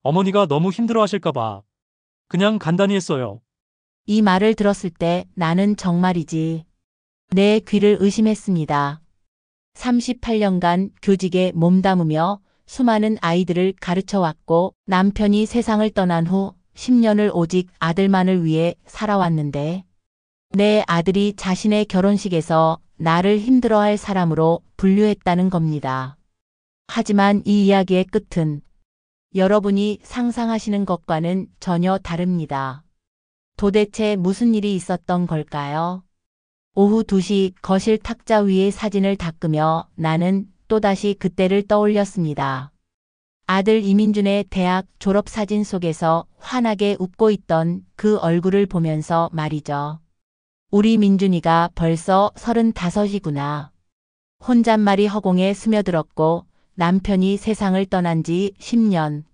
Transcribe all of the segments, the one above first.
어머니가 너무 힘들어하실까봐 그냥 간단히 했어요. 이 말을 들었을 때 나는 정말이지 내 귀를 의심했습니다. 38년간 교직에 몸담으며 수많은 아이들을 가르쳐왔고 남편이 세상을 떠난 후 10년을 오직 아들만을 위해 살아왔는데 내 아들이 자신의 결혼식에서 나를 힘들어할 사람으로 분류했다는 겁니다. 하지만 이 이야기의 끝은 여러분이 상상하시는 것과는 전혀 다릅니다. 도대체 무슨 일이 있었던 걸까요? 오후 2시 거실 탁자 위의 사진을 닦으며 나는 또다시 그때를 떠올렸습니다. 아들 이민준의 대학 졸업사진 속에서 환하게 웃고 있던 그 얼굴을 보면서 말이죠. 우리 민준이가 벌써 35이구나. 혼잣말이 허공에 스며들었고 남편이 세상을 떠난 지 10년.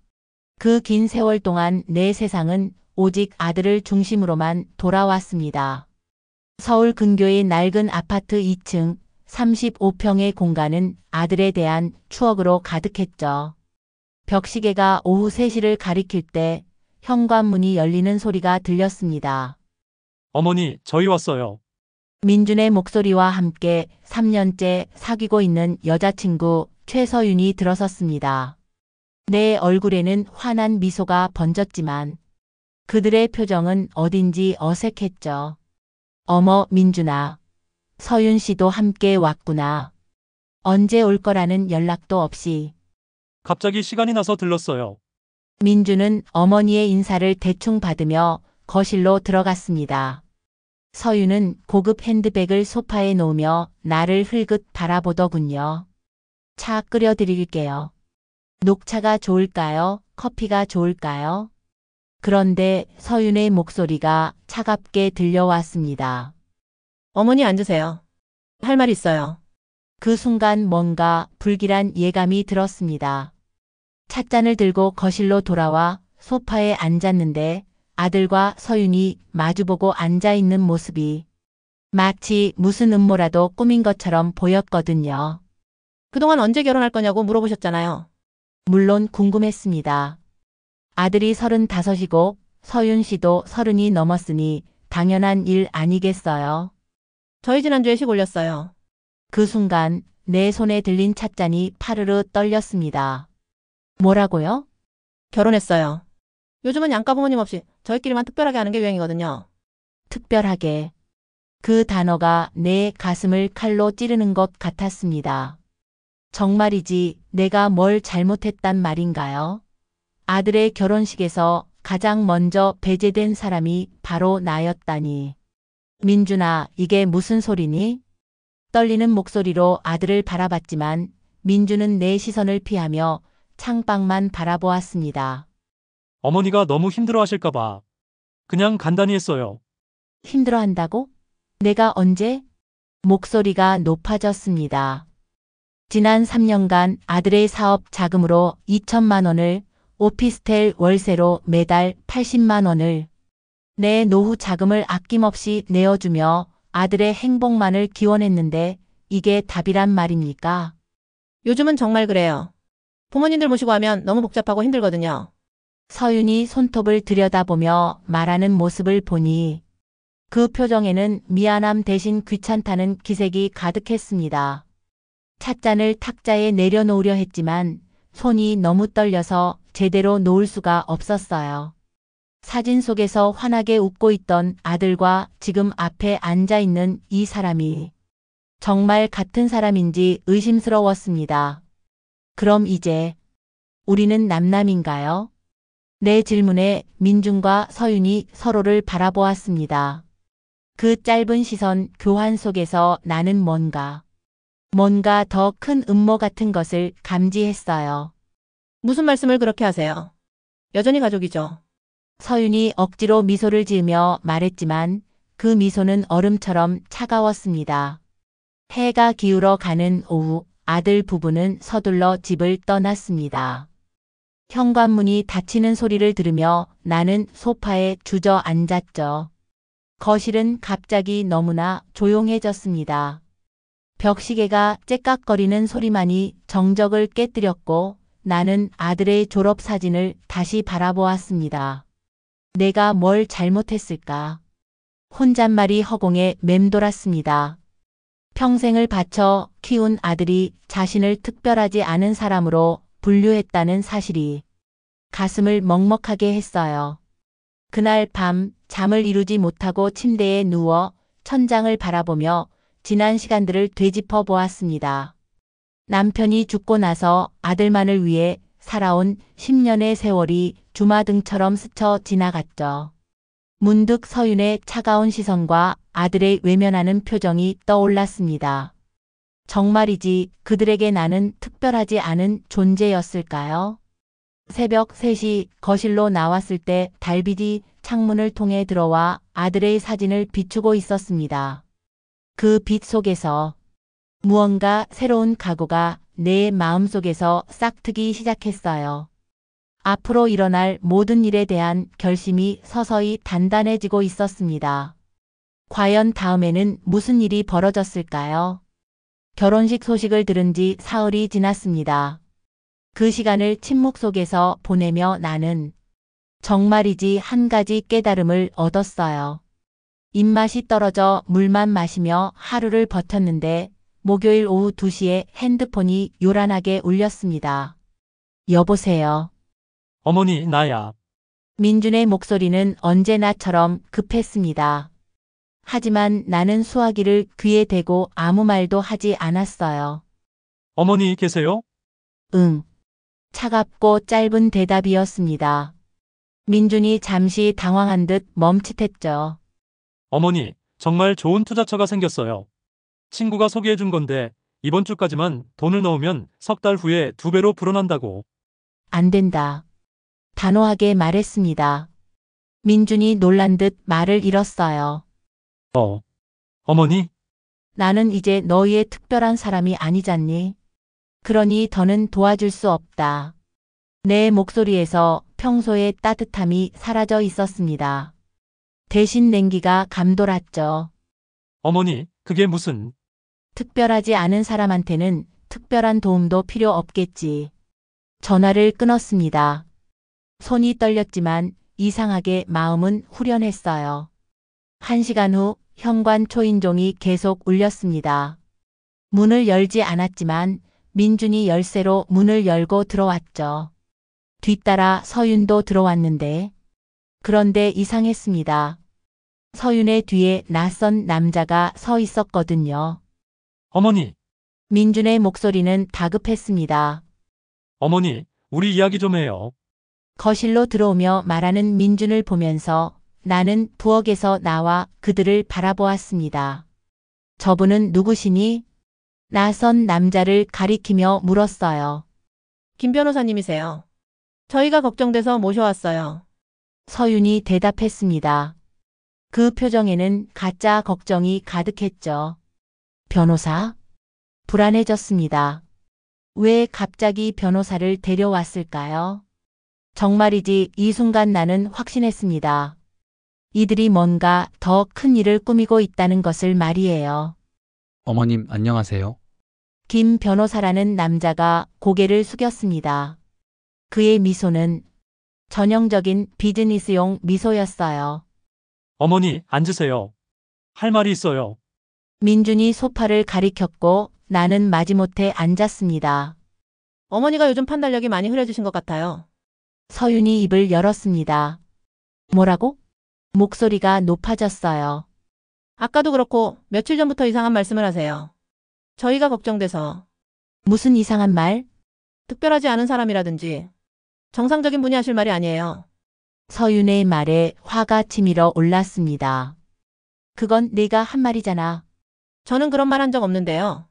그 긴 세월 동안 내 세상은 오직 아들을 중심으로만 돌아왔습니다. 서울 근교의 낡은 아파트 2층 35평의 공간은 아들에 대한 추억으로 가득했죠. 벽시계가 오후 3시를 가리킬 때 현관문이 열리는 소리가 들렸습니다. 어머니, 저희 왔어요. 민준의 목소리와 함께 3년째 사귀고 있는 여자친구 최서윤이 들어섰습니다. 내 얼굴에는 환한 미소가 번졌지만 그들의 표정은 어딘지 어색했죠. 어머, 민준아. 서윤 씨도 함께 왔구나. 언제 올 거라는 연락도 없이. 갑자기 시간이 나서 들렀어요. 민준은 어머니의 인사를 대충 받으며 거실로 들어갔습니다. 서윤은 고급 핸드백을 소파에 놓으며 나를 흘긋 바라보더군요. 차 끓여드릴게요. 녹차가 좋을까요? 커피가 좋을까요? 그런데 서윤의 목소리가 차갑게 들려왔습니다. 어머니 앉으세요. 할 말 있어요. 그 순간 뭔가 불길한 예감이 들었습니다. 찻잔을 들고 거실로 돌아와 소파에 앉았는데 아들과 서윤이 마주보고 앉아있는 모습이 마치 무슨 음모라도 꾸민 것처럼 보였거든요. 그동안 언제 결혼할 거냐고 물어보셨잖아요. 물론 궁금했습니다. 아들이 35이고 서윤 씨도 30이 넘었으니 당연한 일 아니겠어요? 저희 지난주에 식 올렸어요. 그 순간 내 손에 들린 찻잔이 파르르 떨렸습니다. 뭐라고요? 결혼했어요. 요즘은 양가 부모님 없이 저희끼리만 특별하게 하는 게 유행이거든요. 특별하게. 그 단어가 내 가슴을 칼로 찌르는 것 같았습니다. 정말이지 내가 뭘 잘못했단 말인가요? 아들의 결혼식에서 가장 먼저 배제된 사람이 바로 나였다니. 민준아, 이게 무슨 소리니? 떨리는 목소리로 아들을 바라봤지만 민준은 내 시선을 피하며 창밖만 바라보았습니다. 어머니가 너무 힘들어하실까봐 그냥 간단히 했어요. 힘들어한다고? 내가 언제? 목소리가 높아졌습니다. 지난 3년간 아들의 사업 자금으로 2천만 원을, 오피스텔 월세로 매달 80만 원을, 내 노후 자금을 아낌없이 내어주며 아들의 행복만을 기원했는데 이게 답이란 말입니까? 요즘은 정말 그래요. 부모님들 모시고 하면 너무 복잡하고 힘들거든요. 서윤이 손톱을 들여다보며 말하는 모습을 보니 그 표정에는 미안함 대신 귀찮다는 기색이 가득했습니다. 찻잔을 탁자에 내려놓으려 했지만 손이 너무 떨려서 제대로 놓을 수가 없었어요. 사진 속에서 환하게 웃고 있던 아들과 지금 앞에 앉아있는 이 사람이 정말 같은 사람인지 의심스러웠습니다. 그럼 이제 우리는 남남인가요? 내 질문에 민준과 서윤이 서로를 바라보았습니다. 그 짧은 시선 교환 속에서 나는 뭔가 더 큰 음모 같은 것을 감지했어요. 무슨 말씀을 그렇게 하세요? 여전히 가족이죠. 서윤이 억지로 미소를 지으며 말했지만 그 미소는 얼음처럼 차가웠습니다. 해가 기울어 가는 오후 아들 부부는 서둘러 집을 떠났습니다. 현관문이 닫히는 소리를 들으며 나는 소파에 주저앉았죠. 거실은 갑자기 너무나 조용해졌습니다. 벽시계가 째깍거리는 소리만이 정적을 깨뜨렸고 나는 아들의 졸업 사진을 다시 바라보았습니다. 내가 뭘 잘못했을까? 혼잣말이 허공에 맴돌았습니다. 평생을 바쳐 키운 아들이 자신을 특별하지 않은 사람으로 분류했다는 사실이 가슴을 먹먹하게 했어요. 그날 밤 잠을 이루지 못하고 침대에 누워 천장을 바라보며 지난 시간들을 되짚어 보았습니다. 남편이 죽고 나서 아들만을 위해 살아온 10년의 세월이 주마등처럼 스쳐 지나갔죠. 문득 서윤의 차가운 시선과 아들의 외면하는 표정이 떠올랐습니다. 정말이지 그들에게 나는 특별하지 않은 존재였을까요? 새벽 3시 거실로 나왔을 때 달빛이 창문을 통해 들어와 아들의 사진을 비추고 있었습니다. 그 빛 속에서 무언가 새로운 각오가 내 마음속에서 싹트기 시작했어요. 앞으로 일어날 모든 일에 대한 결심이 서서히 단단해지고 있었습니다. 과연 다음에는 무슨 일이 벌어졌을까요? 결혼식 소식을 들은 지 사흘이 지났습니다. 그 시간을 침묵 속에서 보내며 나는 정말이지 한 가지 깨달음을 얻었어요. 입맛이 떨어져 물만 마시며 하루를 버텼는데 목요일 오후 2시에 핸드폰이 요란하게 울렸습니다. 여보세요. 어머니, 나야. 민준의 목소리는 언제나처럼 급했습니다. 하지만 나는 수화기를 귀에 대고 아무 말도 하지 않았어요. 어머니 계세요? 응. 차갑고 짧은 대답이었습니다. 민준이 잠시 당황한 듯 멈칫했죠. 어머니, 정말 좋은 투자처가 생겼어요. 친구가 소개해준 건데 이번 주까지만 돈을 넣으면 3달 후에 2배로 불어난다고. 안 된다. 단호하게 말했습니다. 민준이 놀란 듯 말을 잃었어요. 어머니? 나는 이제 너희의 특별한 사람이 아니잖니. 그러니 더는 도와줄 수 없다. 내 목소리에서 평소의 따뜻함이 사라져 있었습니다. 대신 냉기가 감돌았죠. 어머니, 그게 무슨... 특별하지 않은 사람한테는 특별한 도움도 필요 없겠지. 전화를 끊었습니다. 손이 떨렸지만 이상하게 마음은 후련했어요. 1시간 후 현관 초인종이 계속 울렸습니다. 문을 열지 않았지만 민준이 열쇠로 문을 열고 들어왔죠. 뒤따라 서윤도 들어왔는데 그런데 이상했습니다. 서윤의 뒤에 낯선 남자가 서 있었거든요. 어머니, 민준의 목소리는 다급했습니다. 어머니, 우리 이야기 좀 해요. 거실로 들어오며 말하는 민준을 보면서 나는 부엌에서 나와 그들을 바라보았습니다. 저분은 누구시니? 낯선 남자를 가리키며 물었어요. 김 변호사님이세요. 저희가 걱정돼서 모셔왔어요. 서윤이 대답했습니다. 그 표정에는 가짜 걱정이 가득했죠. 변호사? 불안해졌습니다. 왜 갑자기 변호사를 데려왔을까요? 정말이지 이 순간 나는 확신했습니다. 이들이 뭔가 더 큰 일을 꾸미고 있다는 것을 말이에요. 어머님, 안녕하세요. 김 변호사라는 남자가 고개를 숙였습니다. 그의 미소는 전형적인 비즈니스용 미소였어요. 어머니, 앉으세요. 할 말이 있어요. 민준이 소파를 가리켰고 나는 마지못해 앉았습니다. 어머니가 요즘 판단력이 많이 흐려지신 것 같아요. 서윤이 입을 열었습니다. 뭐라고? 목소리가 높아졌어요. 아까도 그렇고 며칠 전부터 이상한 말씀을 하세요. 저희가 걱정돼서 무슨 이상한 말? 특별하지 않은 사람이라든지 정상적인 분이 하실 말이 아니에요. 서윤의 말에 화가 치밀어 올랐습니다. 그건 네가 한 말이잖아. 저는 그런 말 한 적 없는데요.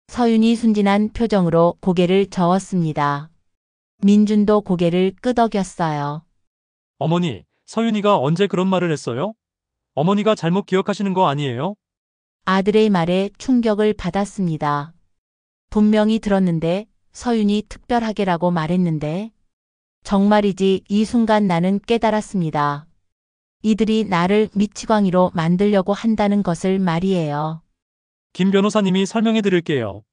서윤이 순진한 표정으로 고개를 저었습니다. 민준도 고개를 끄덕였어요. 어머니, 서윤이가 언제 그런 말을 했어요? 어머니가 잘못 기억하시는 거 아니에요? 아들의 말에 충격을 받았습니다. 분명히 들었는데 서윤이 특별하게라고 말했는데 정말이지 이 순간 나는 깨달았습니다. 이들이 나를 미치광이로 만들려고 한다는 것을 말이에요. 김 변호사님이 설명해 드릴게요.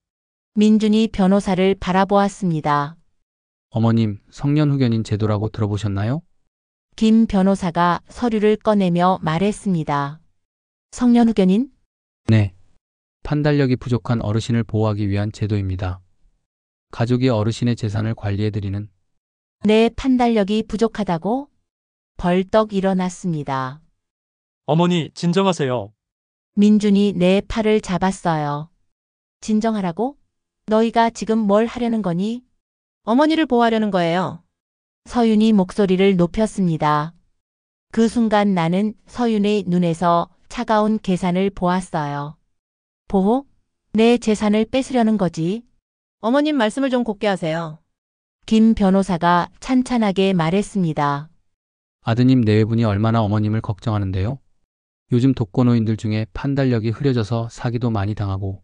민준이 변호사를 바라보았습니다. 어머님, 성년후견인 제도라고 들어보셨나요? 김 변호사가 서류를 꺼내며 말했습니다. 성년후견인? 네. 판단력이 부족한 어르신을 보호하기 위한 제도입니다. 가족이 어르신의 재산을 관리해드리는. 내 판단력이 부족하다고? 벌떡 일어났습니다. 어머니, 진정하세요. 민준이 내 팔을 잡았어요. 진정하라고? 너희가 지금 뭘 하려는 거니? 어머니를 보호하려는 거예요. 서윤이 목소리를 높였습니다. 그 순간 나는 서윤의 눈에서 차가운 계산을 보았어요. 보호? 내 재산을 뺏으려는 거지. 어머님 말씀을 좀 곱게 하세요. 김 변호사가 찬찬하게 말했습니다. 아드님 내외분이 얼마나 어머님을 걱정하는데요? 요즘 독거노인들 중에 판단력이 흐려져서 사기도 많이 당하고,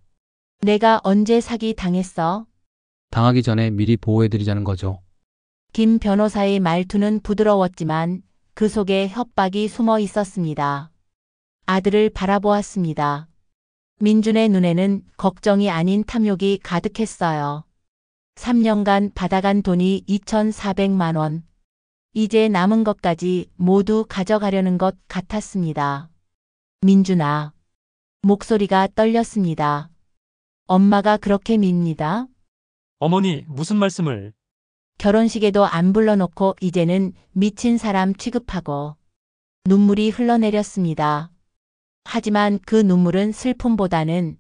내가 언제 사기 당했어? 당하기 전에 미리 보호해드리자는 거죠. 김 변호사의 말투는 부드러웠지만 그 속에 협박이 숨어 있었습니다. 아들을 바라보았습니다. 민준의 눈에는 걱정이 아닌 탐욕이 가득했어요. 3년간 받아간 돈이 2,400만 원. 이제 남은 것까지 모두 가져가려는 것 같았습니다. 민준아. 목소리가 떨렸습니다. 엄마가 그렇게 밉니다. 어머니, 무슨 말씀을? 결혼식에도 안 불러놓고 이제는 미친 사람 취급하고. 눈물이 흘러내렸습니다. 하지만 그 눈물은 슬픔보다는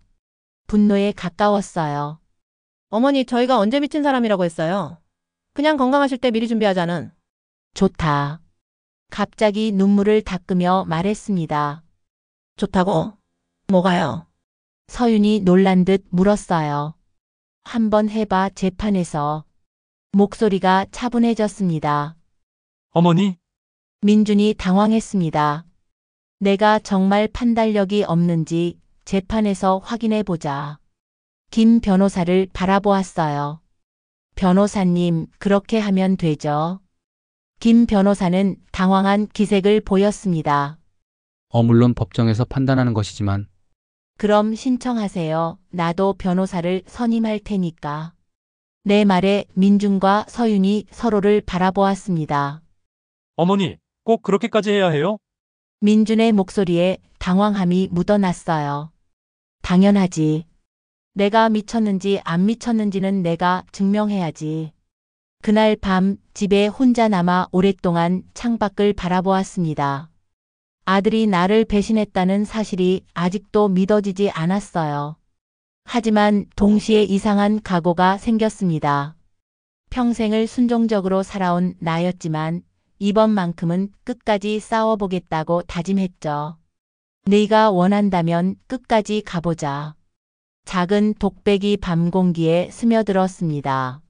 분노에 가까웠어요. 어머니, 저희가 언제 미친 사람이라고 했어요? 그냥 건강하실 때 미리 준비하자는. 좋다. 갑자기 눈물을 닦으며 말했습니다. 좋다고? 뭐가요? 서윤이 놀란 듯 물었어요. 한번 해봐 재판에서. 목소리가 차분해졌습니다. 어머니, 민준이 당황했습니다. 내가 정말 판단력이 없는지 재판에서 확인해 보자. 김 변호사를 바라보았어요. 변호사님, 그렇게 하면 되죠? 김 변호사는 당황한 기색을 보였습니다. 물론 법정에서 판단하는 것이지만, 그럼 신청하세요. 나도 변호사를 선임할 테니까. 내 말에 민준과 서윤이 서로를 바라보았습니다. 어머니, 꼭 그렇게까지 해야 해요? 민준의 목소리에 당황함이 묻어났어요. 당연하지. 내가 미쳤는지 안 미쳤는지는 내가 증명해야지. 그날 밤 집에 혼자 남아 오랫동안 창밖을 바라보았습니다. 아들이 나를 배신했다는 사실이 아직도 믿어지지 않았어요. 하지만 동시에 이상한 각오가 생겼습니다. 평생을 순종적으로 살아온 나였지만 이번만큼은 끝까지 싸워보겠다고 다짐했죠. 네가 원한다면 끝까지 가보자. 작은 독백이 밤 공기에 스며들었습니다.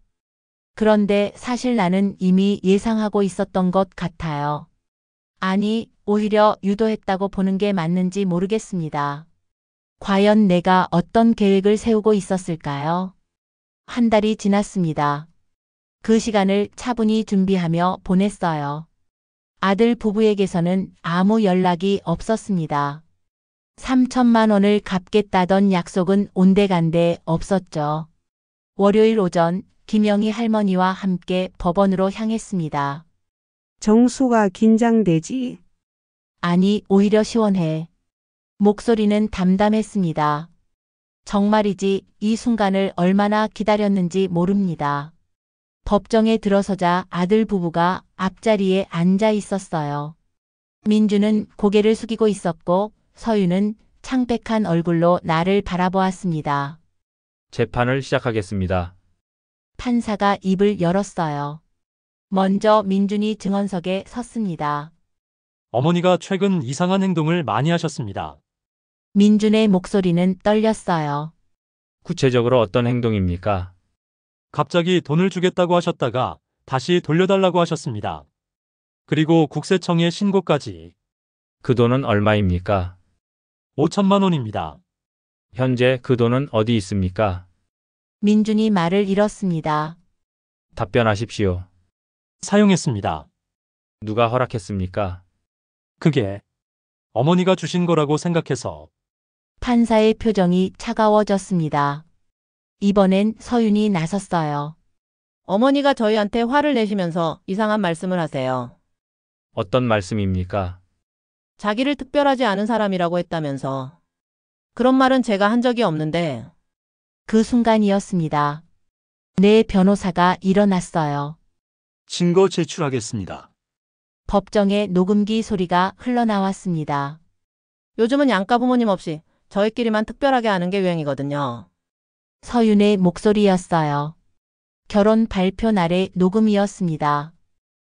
그런데 사실 나는 이미 예상하고 있었던 것 같아요. 아니, 오히려 유도했다고 보는 게 맞는지 모르겠습니다. 과연 내가 어떤 계획을 세우고 있었을까요? 한 달이 지났습니다. 그 시간을 차분히 준비하며 보냈어요. 아들 부부에게서는 아무 연락이 없었습니다. 3천만 원을 갚겠다던 약속은 온데간데 없었죠. 월요일 오전 김영희 할머니와 함께 법원으로 향했습니다. 정수가 긴장되지. 아니, 오히려 시원해. 목소리는 담담했습니다. 정말이지 이 순간을 얼마나 기다렸는지 모릅니다. 법정에 들어서자 아들 부부가 앞자리에 앉아 있었어요. 민주는 고개를 숙이고 있었고 서윤은 창백한 얼굴로 나를 바라보았습니다. 재판을 시작하겠습니다. 판사가 입을 열었어요. 먼저 민준이 증언석에 섰습니다. 어머니가 최근 이상한 행동을 많이 하셨습니다. 민준의 목소리는 떨렸어요. 구체적으로 어떤 행동입니까? 갑자기 돈을 주겠다고 하셨다가 다시 돌려달라고 하셨습니다. 그리고 국세청에 신고까지. 그 돈은 얼마입니까? 5천만 원입니다. 현재 그 돈은 어디 있습니까? 민준이 말을 잃었습니다. 답변하십시오. 사용했습니다. 누가 허락했습니까? 그게 어머니가 주신 거라고 생각해서. 판사의 표정이 차가워졌습니다. 이번엔 서윤이 나섰어요. 어머니가 저희한테 화를 내시면서 이상한 말씀을 하세요. 어떤 말씀입니까? 자기를 특별하지 않은 사람이라고 했다면서. 그런 말은 제가 한 적이 없는데. 그 순간이었습니다. 내 변호사가 일어났어요. 증거 제출하겠습니다. 법정에 녹음기 소리가 흘러나왔습니다. 요즘은 양가 부모님 없이 저희끼리만 특별하게 하는 게 유행이거든요. 서윤의 목소리였어요. 결혼 발표 날의 녹음이었습니다.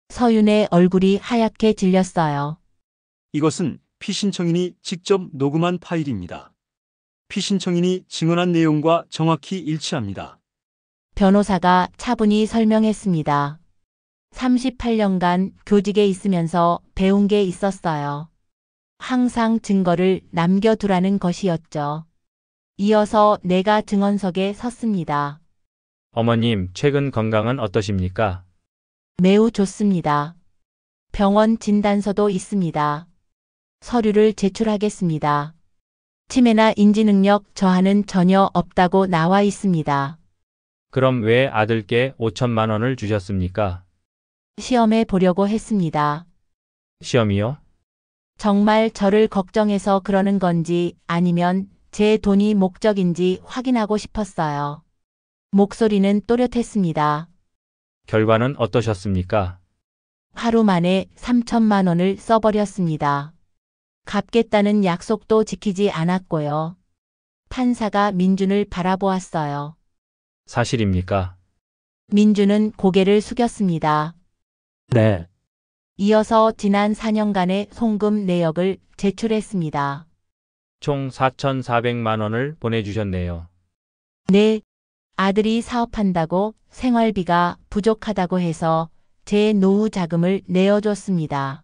서윤의 얼굴이 하얗게 질렸어요. 이것은 피신청인이 직접 녹음한 파일입니다. 피신청인이 증언한 내용과 정확히 일치합니다. 변호사가 차분히 설명했습니다. 38년간 교직에 있으면서 배운 게 있었어요. 항상 증거를 남겨두라는 것이었죠. 이어서 내가 증언석에 섰습니다. 어머님, 최근 건강은 어떠십니까? 매우 좋습니다. 병원 진단서도 있습니다. 서류를 제출하겠습니다. 치매나 인지능력 저하는 전혀 없다고 나와 있습니다. 그럼 왜 아들께 5천만 원을 주셨습니까? 시험해 보려고 했습니다. 시험이요? 정말 저를 걱정해서 그러는 건지 아니면 제 돈이 목적인지 확인하고 싶었어요. 목소리는 또렷했습니다. 결과는 어떠셨습니까? 하루 만에 3천만 원을 써버렸습니다. 갚겠다는 약속도 지키지 않았고요. 판사가 민준을 바라보았어요. 사실입니까? 민준은 고개를 숙였습니다. 네. 이어서 지난 4년간의 송금 내역을 제출했습니다. 총 4,400만 원을 보내주셨네요. 네, 아들이 사업한다고 생활비가 부족하다고 해서 제 노후 자금을 내어줬습니다.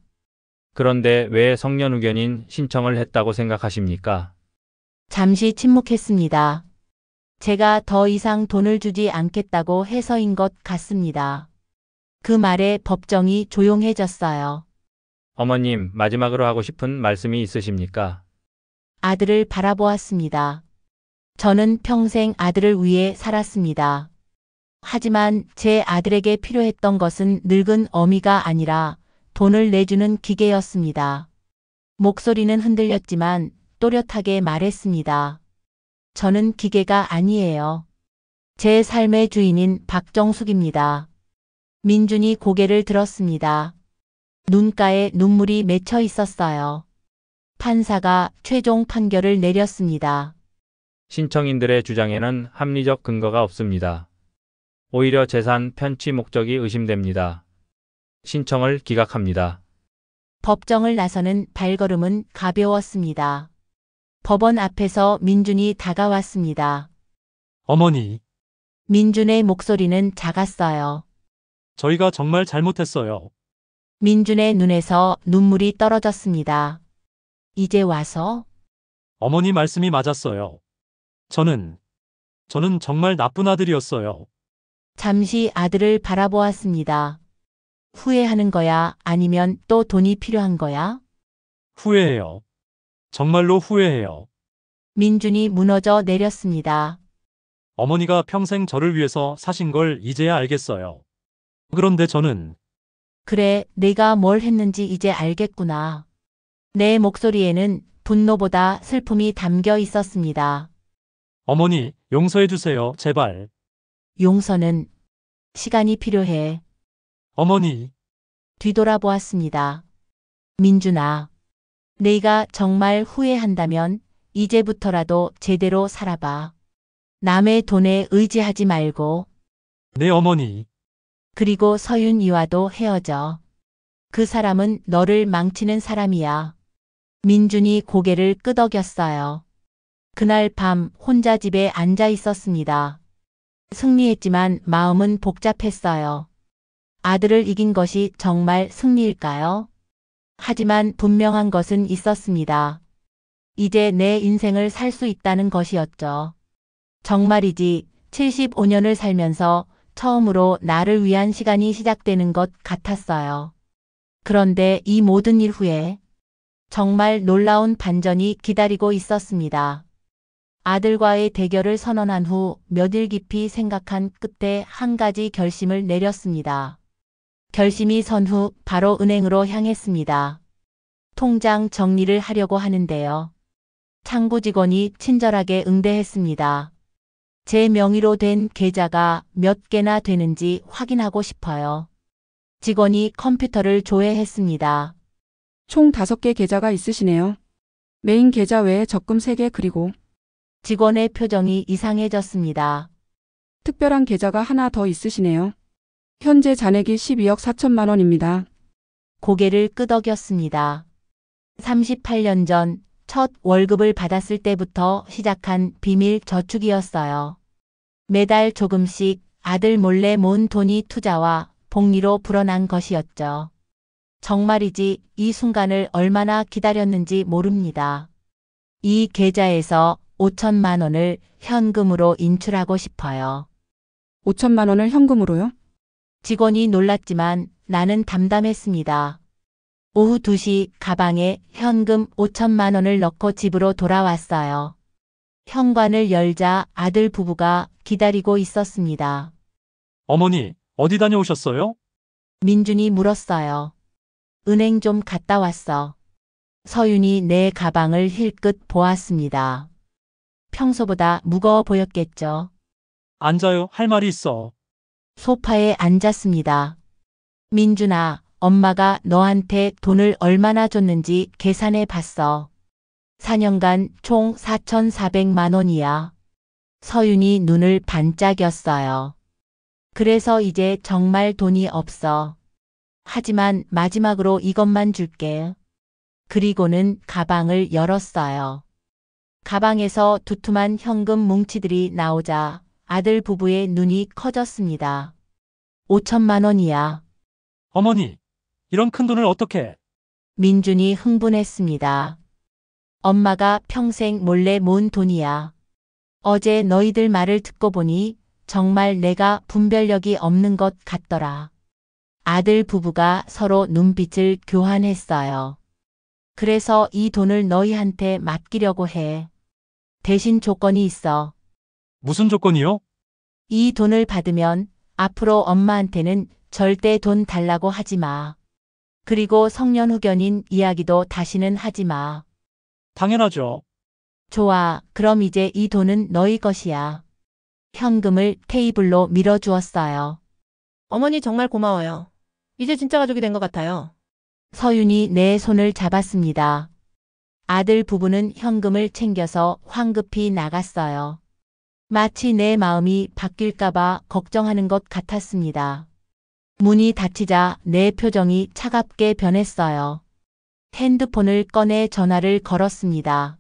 그런데 왜 성년후견인 신청을 했다고 생각하십니까? 잠시 침묵했습니다. 제가 더 이상 돈을 주지 않겠다고 해서인 것 같습니다. 그 말에 법정이 조용해졌어요. 어머님, 마지막으로 하고 싶은 말씀이 있으십니까? 아들을 바라보았습니다. 저는 평생 아들을 위해 살았습니다. 하지만 제 아들에게 필요했던 것은 늙은 어미가 아니라 돈을 내주는 기계였습니다. 목소리는 흔들렸지만 또렷하게 말했습니다. 저는 기계가 아니에요. 제 삶의 주인인 박정숙입니다. 민준이 고개를 들었습니다. 눈가에 눈물이 맺혀 있었어요. 판사가 최종 판결을 내렸습니다. 신청인들의 주장에는 합리적 근거가 없습니다. 오히려 재산 편취 목적이 의심됩니다. 신청을 기각합니다. 법정을 나서는 발걸음은 가벼웠습니다. 법원 앞에서 민준이 다가왔습니다. 어머니, 민준의 목소리는 작았어요. 저희가 정말 잘못했어요. 민준의 눈에서 눈물이 떨어졌습니다. 이제 와서? 어머니 말씀이 맞았어요. 저는 정말 나쁜 아들이었어요. 잠시 아들을 바라보았습니다. 후회하는 거야? 아니면 또 돈이 필요한 거야? 후회해요. 정말로 후회해요. 민준이 무너져 내렸습니다. 어머니가 평생 저를 위해서 사신 걸 이제야 알겠어요. 그런데 저는 그래, 내가 뭘 했는지 이제 알겠구나. 내 목소리에는 분노보다 슬픔이 담겨 있었습니다. 어머니, 용서해 주세요, 제발. 용서는 시간이 필요해. 어머니, 뒤돌아보았습니다. 민준아, 네가 정말 후회한다면 이제부터라도 제대로 살아봐. 남의 돈에 의지하지 말고. 네 어머니. 그리고 서윤이와도 헤어져. 그 사람은 너를 망치는 사람이야. 민준이 고개를 끄덕였어요. 그날 밤 혼자 집에 앉아 있었습니다. 승리했지만 마음은 복잡했어요. 아들을 이긴 것이 정말 승리일까요? 하지만 분명한 것은 있었습니다. 이제 내 인생을 살 수 있다는 것이었죠. 정말이지 75년을 살면서 처음으로 나를 위한 시간이 시작되는 것 같았어요. 그런데 이 모든 일 후에 정말 놀라운 반전이 기다리고 있었습니다. 아들과의 대결을 선언한 후 몇일 깊이 생각한 끝에 한 가지 결심을 내렸습니다. 결심이 선 후 바로 은행으로 향했습니다. 통장 정리를 하려고 하는데요. 창구 직원이 친절하게 응대했습니다. 제 명의로 된 계좌가 몇 개나 되는지 확인하고 싶어요. 직원이 컴퓨터를 조회했습니다. 총 5개 계좌가 있으시네요. 메인 계좌 외에 적금 3개 그리고 직원의 표정이 이상해졌습니다. 특별한 계좌가 하나 더 있으시네요. 현재 잔액이 12억 4천만 원입니다. 고개를 끄덕였습니다. 38년 전 첫 월급을 받았을 때부터 시작한 비밀 저축이었어요. 매달 조금씩 아들 몰래 모은 돈이 투자와 복리로 불어난 것이었죠. 정말이지 이 순간을 얼마나 기다렸는지 모릅니다. 이 계좌에서 5천만 원을 현금으로 인출하고 싶어요. 5천만 원을 현금으로요? 직원이 놀랐지만 나는 담담했습니다. 오후 2시 가방에 현금 5천만 원을 넣고 집으로 돌아왔어요. 현관을 열자 아들 부부가 기다리고 있었습니다. 어머니, 어디 다녀오셨어요? 민준이 물었어요. 은행 좀 갔다 왔어. 서윤이 내 가방을 힐끗 보았습니다. 평소보다 무거워 보였겠죠. 앉아요. 할 말이 있어. 소파에 앉았습니다. 민준아, 엄마가 너한테 돈을 얼마나 줬는지 계산해 봤어. 4년간 총 4,400만 원이야. 서윤이 눈을 반짝였어요. 그래서 이제 정말 돈이 없어. 하지만 마지막으로 이것만 줄게. 그리고는 가방을 열었어요. 가방에서 두툼한 현금 뭉치들이 나오자 아들 부부의 눈이 커졌습니다. 5천만 원이야. 어머니, 이런 큰 돈을 어떻게? 민준이 흥분했습니다. 엄마가 평생 몰래 모은 돈이야. 어제 너희들 말을 듣고 보니 정말 내가 분별력이 없는 것 같더라. 아들 부부가 서로 눈빛을 교환했어요. 그래서 이 돈을 너희한테 맡기려고 해. 대신 조건이 있어. 무슨 조건이요? 이 돈을 받으면 앞으로 엄마한테는 절대 돈 달라고 하지 마. 그리고 성년후견인 이야기도 다시는 하지 마. 당연하죠. 좋아, 그럼 이제 이 돈은 너희 것이야. 현금을 테이블로 밀어주었어요. 어머니 정말 고마워요. 이제 진짜 가족이 된 것 같아요. 서윤이 내 손을 잡았습니다. 아들 부부는 현금을 챙겨서 황급히 나갔어요. 마치 내 마음이 바뀔까봐 걱정하는 것 같았습니다. 문이 닫히자 내 표정이 차갑게 변했어요. 핸드폰을 꺼내 전화를 걸었습니다.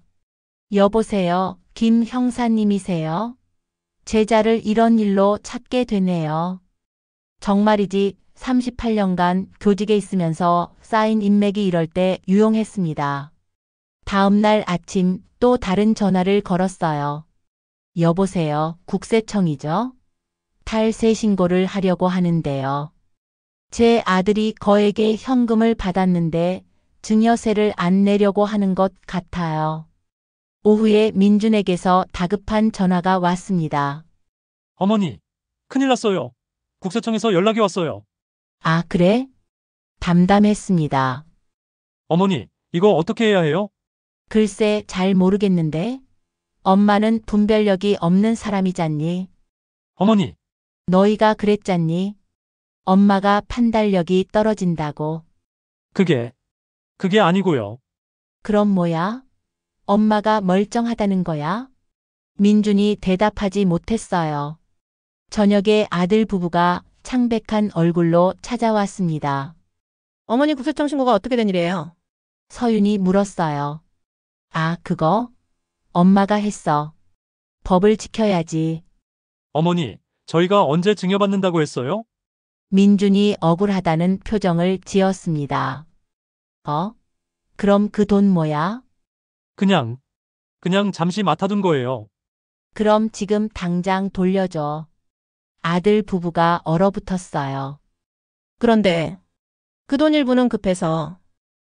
여보세요, 김 형사님이세요? 제자를 이런 일로 찾게 되네요. 정말이지 38년간 교직에 있으면서 쌓인 인맥이 이럴 때 유용했습니다. 다음 날 아침 또 다른 전화를 걸었어요. 여보세요, 국세청이죠? 탈세 신고를 하려고 하는데요. 제 아들이 거액의 현금을 받았는데 증여세를 안 내려고 하는 것 같아요. 오후에 민준에게서 다급한 전화가 왔습니다. 어머니, 큰일 났어요. 국세청에서 연락이 왔어요. 아, 그래? 담담했습니다. 어머니, 이거 어떻게 해야 해요? 글쎄 잘 모르겠는데. 엄마는 분별력이 없는 사람이잖니. 어머니, 너희가 그랬잖니. 엄마가 판단력이 떨어진다고. 그게 아니고요. 그럼 뭐야? 엄마가 멀쩡하다는 거야? 민준이 대답하지 못했어요. 저녁에 아들 부부가 창백한 얼굴로 찾아왔습니다. 어머니 국세청 신고가 어떻게 된 일이에요? 서윤이 물었어요. 아, 그거? 엄마가 했어. 법을 지켜야지. 어머니, 저희가 언제 증여받는다고 했어요? 민준이 억울하다는 표정을 지었습니다. 그럼 그 돈 뭐야? 그냥 잠시 맡아둔 거예요. 그럼 지금 당장 돌려줘. 아들 부부가 얼어붙었어요. 그런데 그 돈 일부는 급해서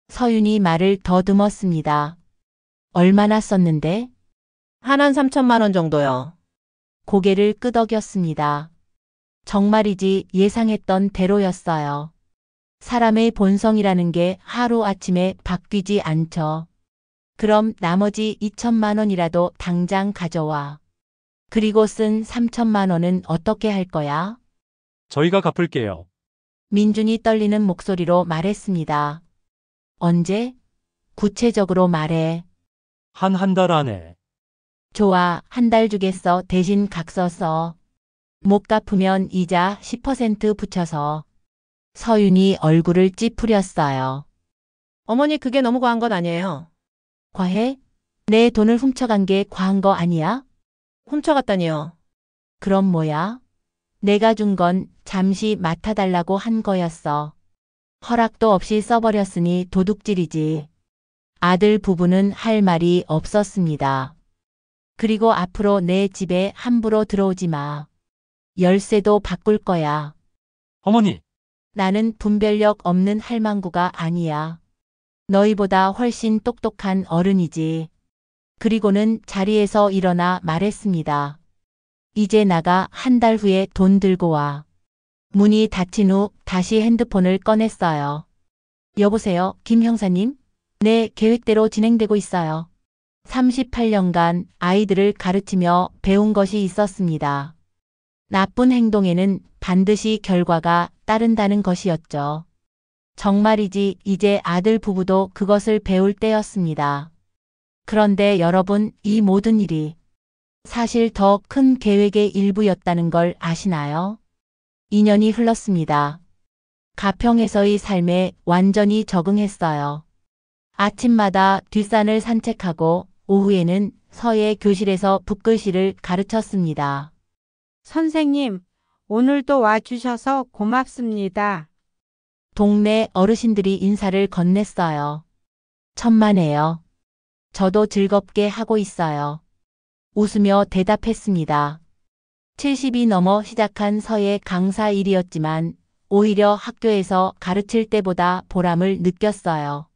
서윤이 말을 더듬었습니다. 얼마나 썼는데? 한 3천만 원 정도요. 고개를 끄덕였습니다. 정말이지 예상했던 대로였어요. 사람의 본성이라는 게 하루아침에 바뀌지 않죠. 그럼 나머지 2천만 원이라도 당장 가져와. 그리고 쓴 3천만 원은 어떻게 할 거야? 저희가 갚을게요. 민준이 떨리는 목소리로 말했습니다. 언제? 구체적으로 말해. 한 달 안에. 좋아, 한 달 주겠어. 대신 각서 써. 못 갚으면 이자 10% 붙여서. 서윤이 얼굴을 찌푸렸어요. 어머니 그게 너무 과한 것 아니에요? 과해? 내 돈을 훔쳐간 게 과한 거 아니야? 훔쳐갔다니요. 그럼 뭐야? 내가 준 건 잠시 맡아달라고 한 거였어. 허락도 없이 써버렸으니 도둑질이지. 아들 부부는 할 말이 없었습니다. 그리고 앞으로 내 집에 함부로 들어오지 마. 열쇠도 바꿀 거야. 어머니, 나는 분별력 없는 할망구가 아니야. 너희보다 훨씬 똑똑한 어른이지. 그리고는 자리에서 일어나 말했습니다. 이제 나가 한 달 후에 돈 들고 와. 문이 닫힌 후 다시 핸드폰을 꺼냈어요. 여보세요, 김 형사님? 네, 계획대로 진행되고 있어요. 38년간 아이들을 가르치며 배운 것이 있었습니다. 나쁜 행동에는 반드시 결과가 따른다는 것이었죠. 정말이지 이제 아들 부부도 그것을 배울 때였습니다. 그런데 여러분, 이 모든 일이 사실 더 큰 계획의 일부였다는 걸 아시나요? 2년이 흘렀습니다. 가평에서의 삶에 완전히 적응했어요. 아침마다 뒷산을 산책하고 오후에는 서예 교실에서 붓글씨를 가르쳤습니다. 선생님, 오늘도 와주셔서 고맙습니다. 동네 어르신들이 인사를 건넸어요. 천만에요. 저도 즐겁게 하고 있어요. 웃으며 대답했습니다. 70이 넘어 시작한 서예 강사 일이었지만 오히려 학교에서 가르칠 때보다 보람을 느꼈어요.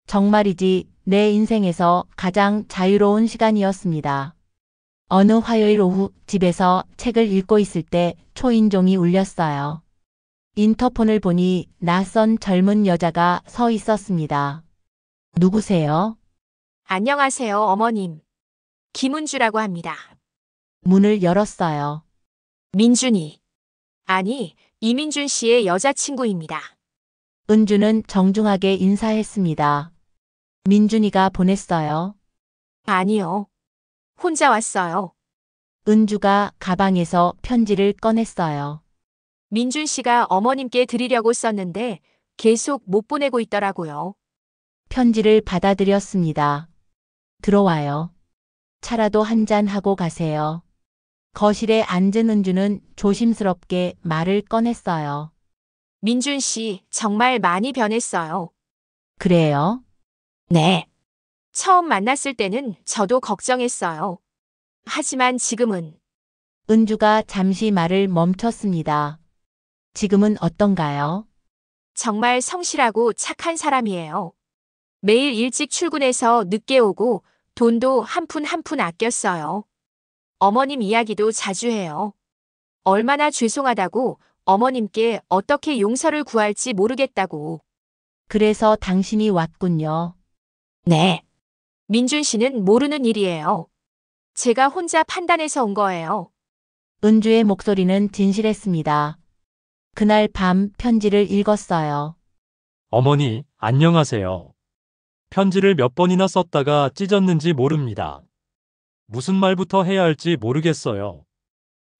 정말이지 내 인생에서 가장 자유로운 시간이었습니다. 어느 화요일 오후 집에서 책을 읽고 있을 때 초인종이 울렸어요. 인터폰을 보니 낯선 젊은 여자가 서 있었습니다. 누구세요? 안녕하세요, 어머님. 김은주라고 합니다. 문을 열었어요. 민준이. 아니, 이민준 씨의 여자친구입니다. 은주는 정중하게 인사했습니다. 민준이가 보냈어요. 아니요. 혼자 왔어요. 은주가 가방에서 편지를 꺼냈어요. 민준 씨가 어머님께 드리려고 썼는데 계속 못 보내고 있더라고요. 편지를 받아들였습니다. 들어와요. 차라도 한잔 하고 가세요. 거실에 앉은 은주는 조심스럽게 말을 꺼냈어요. 민준 씨 정말 많이 변했어요. 그래요? 네. 처음 만났을 때는 저도 걱정했어요. 하지만 지금은 은주가 잠시 말을 멈췄습니다. 지금은 어떤가요? 정말 성실하고 착한 사람이에요. 매일 일찍 출근해서 늦게 오고 돈도 한 푼 한 푼 아껴 써요. 어머님 이야기도 자주 해요. 얼마나 죄송하다고 어머님께 어떻게 용서를 구할지 모르겠다고. 그래서 당신이 왔군요. 네. 민준 씨는 모르는 일이에요. 제가 혼자 판단해서 온 거예요. 은주의 목소리는 진실했습니다. 그날 밤 편지를 읽었어요. 어머니, 안녕하세요. 편지를 몇 번이나 썼다가 찢었는지 모릅니다. 무슨 말부터 해야 할지 모르겠어요.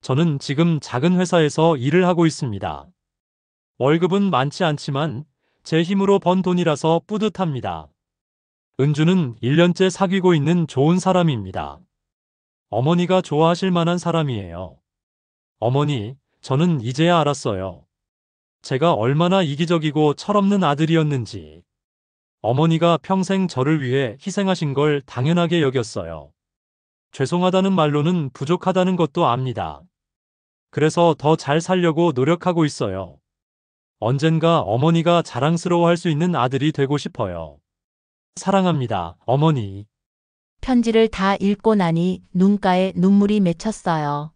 저는 지금 작은 회사에서 일을 하고 있습니다. 월급은 많지 않지만 제 힘으로 번 돈이라서 뿌듯합니다. 은주는 1년째 사귀고 있는 좋은 사람입니다. 어머니가 좋아하실 만한 사람이에요. 어머니, 저는 이제야 알았어요. 제가 얼마나 이기적이고 철없는 아들이었는지. 어머니가 평생 저를 위해 희생하신 걸 당연하게 여겼어요. 죄송하다는 말로는 부족하다는 것도 압니다. 그래서 더 잘 살려고 노력하고 있어요. 언젠가 어머니가 자랑스러워할 수 있는 아들이 되고 싶어요. 사랑합니다, 어머니. 편지를 다 읽고 나니 눈가에 눈물이 맺혔어요.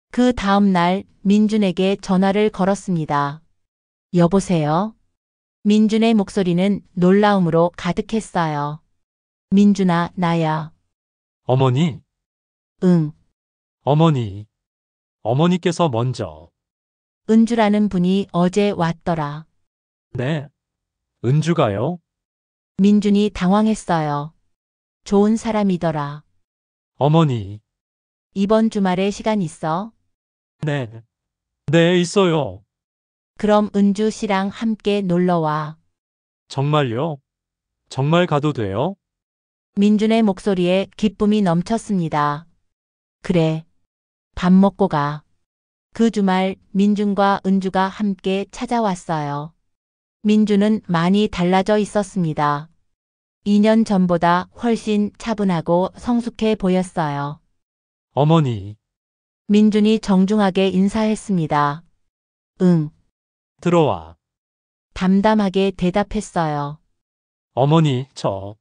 그 다음 날 민준에게 전화를 걸었습니다. 여보세요? 민준의 목소리는 놀라움으로 가득했어요. 민준아, 나야. 어머니, 응. 어머니. 어머니께서 먼저. 은주라는 분이 어제 왔더라. 네. 은주가요? 민준이 당황했어요. 좋은 사람이더라. 어머니. 이번 주말에 시간 있어? 네. 네, 있어요. 그럼 은주 씨랑 함께 놀러와. 정말요? 정말 가도 돼요? 민준의 목소리에 기쁨이 넘쳤습니다. 그래. 밥 먹고 가. 그 주말 민준과 은주가 함께 찾아왔어요. 민준은 많이 달라져 있었습니다. 2년 전보다 훨씬 차분하고 성숙해 보였어요. 어머니, 민준이 정중하게 인사했습니다. 응. 들어와. 담담하게 대답했어요. 어머니, 저.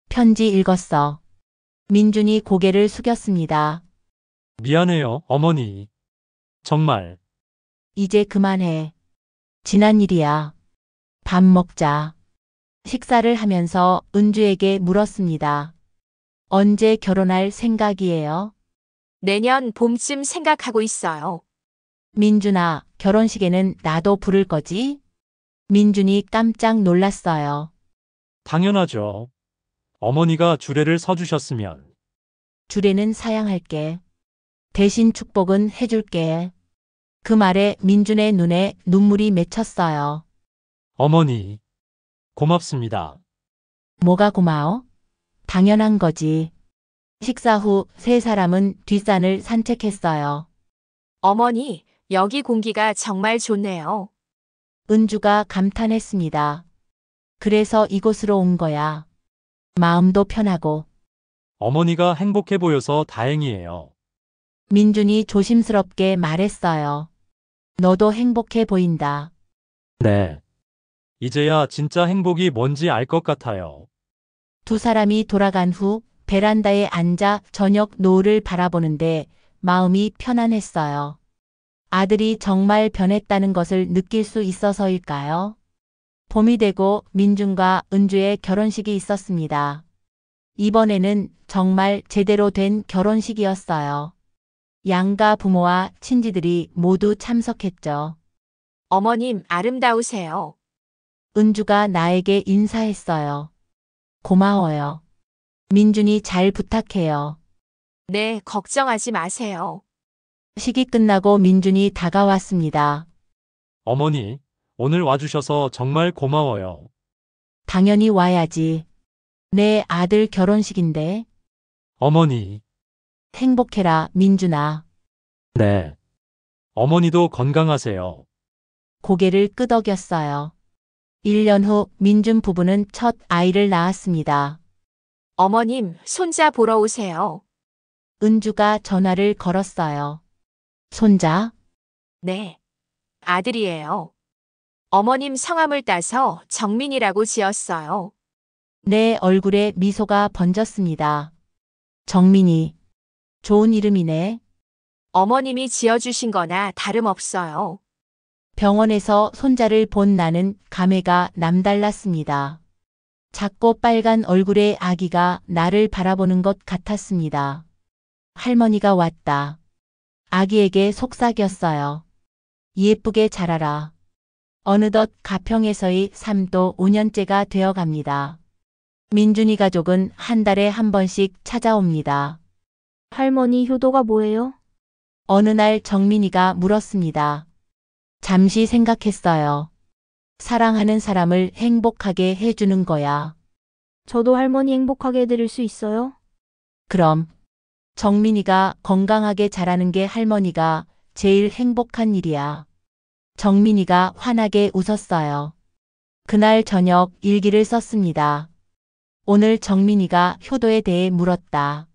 편지 읽었어. 민준이 고개를 숙였습니다. 미안해요, 어머니. 정말. 이제 그만해. 지난 일이야. 밥 먹자. 식사를 하면서 은주에게 물었습니다. 언제 결혼할 생각이에요? 내년 봄쯤 생각하고 있어요. 민준아, 결혼식에는 나도 부를 거지? 민준이 깜짝 놀랐어요. 당연하죠. 어머니가 주례를 서주셨으면. 주례는 사양할게. 대신 축복은 해줄게. 그 말에 민준의 눈에 눈물이 맺혔어요. 어머니. 고맙습니다. 뭐가 고마워? 당연한 거지. 식사 후 세 사람은 뒷산을 산책했어요. 어머니, 여기 공기가 정말 좋네요. 은주가 감탄했습니다. 그래서 이곳으로 온 거야. 마음도 편하고. 어머니가 행복해 보여서 다행이에요. 민준이 조심스럽게 말했어요. 너도 행복해 보인다. 네. 이제야 진짜 행복이 뭔지 알 것 같아요. 두 사람이 돌아간 후 베란다에 앉아 저녁 노을을 바라보는데 마음이 편안했어요. 아들이 정말 변했다는 것을 느낄 수 있어서일까요? 봄이 되고 민준과 은주의 결혼식이 있었습니다. 이번에는 정말 제대로 된 결혼식이었어요. 양가 부모와 친지들이 모두 참석했죠. 어머님, 아름다우세요. 은주가 나에게 인사했어요. 고마워요. 민준이 잘 부탁해요. 네, 걱정하지 마세요. 식이 끝나고 민준이 다가왔습니다. 어머니, 오늘 와주셔서 정말 고마워요. 당연히 와야지. 내 아들 결혼식인데. 어머니. 행복해라, 민준아. 네. 어머니도 건강하세요. 고개를 끄덕였어요. 1년 후 민준 부부는 첫 아이를 낳았습니다. 어머님, 손자 보러 오세요. 은주가 전화를 걸었어요. 손자? 네. 아들이에요. 어머님 성함을 따서 정민이라고 지었어요. 내 얼굴에 미소가 번졌습니다. 정민이. 좋은 이름이네. 어머님이 지어주신 거나 다름없어요. 병원에서 손자를 본 나는 감회가 남달랐습니다. 작고 빨간 얼굴의 아기가 나를 바라보는 것 같았습니다. 할머니가 왔다. 아기에게 속삭였어요. 예쁘게 자라라. 어느덧 가평에서의 삶도 5년째가 되어갑니다. 민준이 가족은 한 달에 한 번씩 찾아옵니다. 할머니 효도가 뭐예요? 어느 날 정민이가 물었습니다. 잠시 생각했어요. 사랑하는 사람을 행복하게 해주는 거야. 저도 할머니 행복하게 해드릴 수 있어요? 그럼 정민이가 건강하게 자라는 게 할머니가 제일 행복한 일이야. 정민이가 환하게 웃었어요. 그날 저녁 일기를 썼습니다. 오늘 정민이가 효도에 대해 물었다.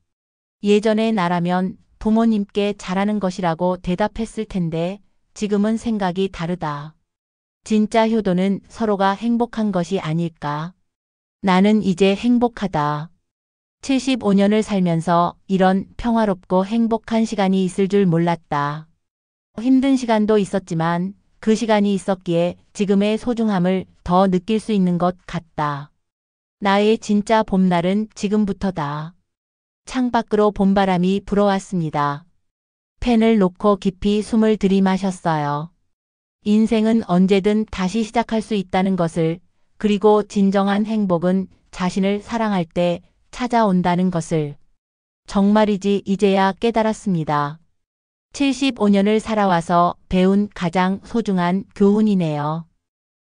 예전에 나라면 부모님께 잘하는 것이라고 대답했을 텐데 지금은 생각이 다르다. 진짜 효도는 서로가 행복한 것이 아닐까. 나는 이제 행복하다. 75년을 살면서 이런 평화롭고 행복한 시간이 있을 줄 몰랐다. 힘든 시간도 있었지만 그 시간이 있었기에 지금의 소중함을 더 느낄 수 있는 것 같다. 나의 진짜 봄날은 지금부터다. 창밖으로 봄바람이 불어왔습니다. 펜을 놓고 깊이 숨을 들이마셨어요. 인생은 언제든 다시 시작할 수 있다는 것을, 그리고 진정한 행복은 자신을 사랑할 때 찾아온다는 것을 정말이지 이제야 깨달았습니다. 75년을 살아와서 배운 가장 소중한 교훈이네요.